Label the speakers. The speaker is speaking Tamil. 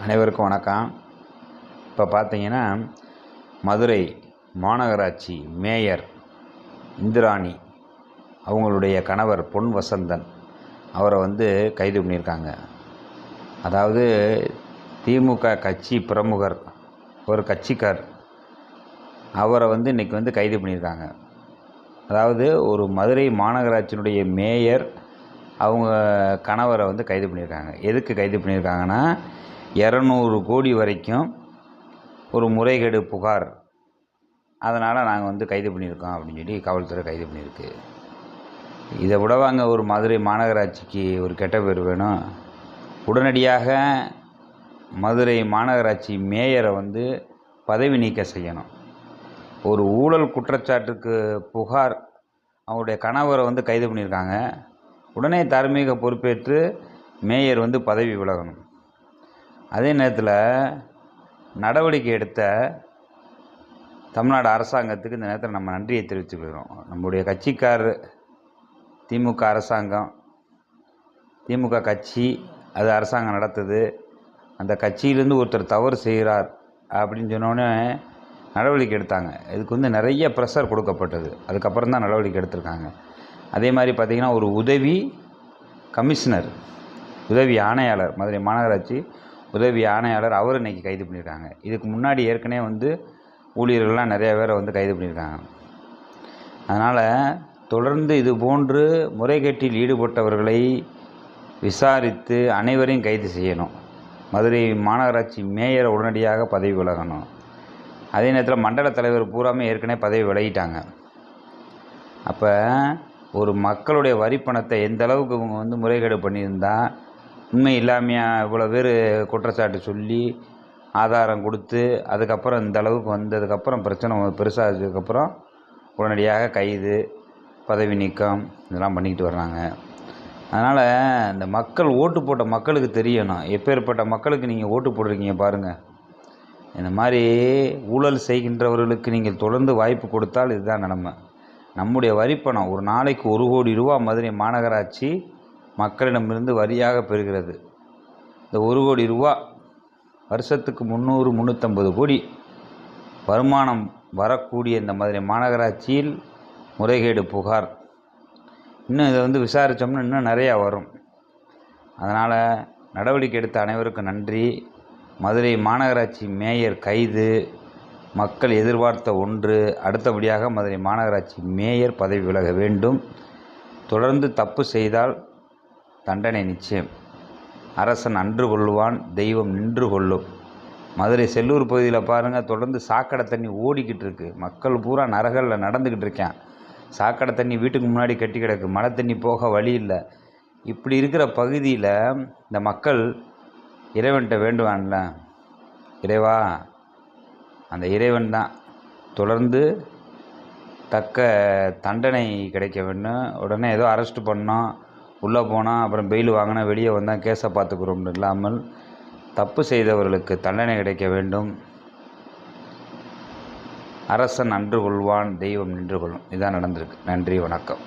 Speaker 1: அனைவருக்கும் வணக்கம். இப்போ பார்த்தீங்கன்னா, மதுரை மாநகராட்சி மேயர் இந்திராணி அவங்களுடைய கணவர் பொன் வசந்தன் அவரை கைது பண்ணியிருக்காங்க. அதாவது திமுக கட்சி பிரமுகர், ஒரு கட்சிக்கார், அவரை இன்றைக்கி கைது பண்ணியிருக்காங்க. அதாவது ஒரு மதுரை மாநகராட்சியினுடைய மேயர் அவங்க கணவரை கைது பண்ணியிருக்காங்க. எதுக்கு கைது பண்ணியிருக்காங்கன்னா, 200 கோடி வரைக்கும் ஒரு முறைகேடு புகார், அதனால் நாங்கள் கைது பண்ணியிருக்கோம் அப்படின்னு சொல்லி காவல்துறை கைது பண்ணியிருக்கு. இதை விடவாங்க ஒரு மதுரை மாநகராட்சிக்கு ஒரு கெட்ட பேர் வேணும். உடனடியாக மதுரை மாநகராட்சி மேயரை பதவி நீக்கம் செய்யணும். ஒரு ஊழல் குற்றச்சாட்டுக்கு புகார், அவருடைய கணவரை கைது பண்ணியிருக்காங்க. உடனே தார்மீக பொறுப்பேற்று மேயர் பதவி விலகணும். அதே நேரத்தில் நடவடிக்கை எடுத்த தமிழ்நாடு அரசாங்கத்துக்கு இந்த நேரத்தில் நம்ம நன்றியை தெரிவித்துக்கிறோம். நம்முடைய கட்சிக்காரர், திமுக அரசாங்கம், திமுக கட்சி அது அரசாங்கம் நடத்துது. அந்த கட்சியிலேருந்து ஒருத்தர் தவறு செய்கிறார் அப்படின்னு சொன்னோடனே நடவடிக்கை எடுத்தாங்க. இதுக்கு நிறைய ப்ரெஷர் கொடுக்கப்பட்டது. அதுக்கப்புறம் தான் நடவடிக்கை எடுத்திருக்காங்க. அதே மாதிரி பார்த்திங்கன்னா, ஒரு உதவி கமிஷனர், உதவி ஆணையாளர், மதுரை மாநகராட்சி உதவி ஆணையாளர், அவர் இன்றைக்கி கைது பண்ணியிருக்காங்க. இதுக்கு முன்னாடி ஏற்கனவே ஊழியர்கள்லாம் நிறையா பேரை கைது பண்ணியிருக்காங்க. அதனால் தொடர்ந்து இது போன்று முறைகேட்டில் ஈடுபட்டவர்களை விசாரித்து அனைவரையும் கைது செய்யணும். மதுரை மாநகராட்சி மேயரை உடனடியாக பதவி விலகணும். அதே நேரத்தில் மண்டல தலைவர் பூராமே ஏற்கனவே பதவி விலகிட்டாங்க. அப்போ ஒரு மக்களுடைய வரிப்பணத்தை எந்த அளவுக்கு இவங்க முறைகேடு பண்ணியிருந்தால், உண்மை இல்லாமையாக இவ்வளோ பேர் குற்றச்சாட்டு சொல்லி ஆதாரம் கொடுத்து அதுக்கப்புறம் இந்த அளவுக்கு வந்ததுக்கப்புறம் பிரச்சனை பெருசாகிறதுக்கப்புறம் உடனடியாக கைது, பதவி நீக்கம் இதெல்லாம் பண்ணிக்கிட்டு வர்றாங்க. அதனால் இந்த மக்கள் ஓட்டு போட்ட மக்களுக்கு தெரியணும், எப்பேற்பட்ட மக்களுக்கு நீங்கள் ஓட்டு போடுறீங்க பாருங்கள். இந்த மாதிரி ஊழல் செய்கின்றவர்களுக்கு நீங்கள் தொடர்ந்து வாய்ப்பு கொடுத்தால் இதுதான் நிலைமை. நம்முடைய வரிப்பணம் ஒரு நாளைக்கு 1 கோடி ரூபா மதுரை மாநகராட்சி மக்களிடமிருந்து வரியாக பெறுகிறது. இந்த 1 கோடி ரூபா வருஷத்துக்கு 300, 350 கோடி வருமானம் வரக்கூடிய இந்த மதுரை மாநகராட்சியில் முறைகேடு புகார், இன்னும் இதை விசாரித்தோம்னா இன்னும் நிறையா வரும். அதனால் நடவடிக்கை எடுத்த அனைவருக்கும் நன்றி. மதுரை மாநகராட்சி மேயர் கைது மக்கள் எதிர்பார்த்த ஒன்று. அடுத்தபடியாக மதுரை மாநகராட்சி மேயர் பதவி விலக வேண்டும். தொடர்ந்து தப்பு செய்தால் தண்டனை நிச்சயம். அரசன் அன்று கொள்ளுவான், தெய்வம் நின்று கொள்ளும். மதுரை செல்லூர் பகுதியில் பாருங்கள், தொடர்ந்து சாக்கடை தண்ணி ஓடிக்கிட்டு இருக்குது. மக்கள் பூரா நரகளில் நடந்துக்கிட்டு இருக்கேன். சாக்கடை தண்ணி வீட்டுக்கு முன்னாடி கட்டி கிடக்கு, மழை தண்ணி போக வழி இல்லை. இப்படி இருக்கிற பகுதியில் இந்த மக்கள் இறைவன்கிட்ட வேண்டுவான்ல, இறைவா, அந்த இறைவன் தான் தொடர்ந்து தக்க தண்டனை கிடைக்க வேண்டும். உடனே ஏதோ அரெஸ்ட் பண்ணோம், உள்ளே போனால் அப்புறம் பெயில் வாங்கினா வெளியே வந்தால் கேஸை பார்த்துக்கிறோம்னு இல்லாமல் தப்பு செய்தவர்களுக்கு தண்டனை கிடைக்க வேண்டும். அரசன் அன்று கொள்வான், தெய்வம் நின்று கொள்ளும். இதுதான் நடந்திருக்கு. நன்றி, வணக்கம்.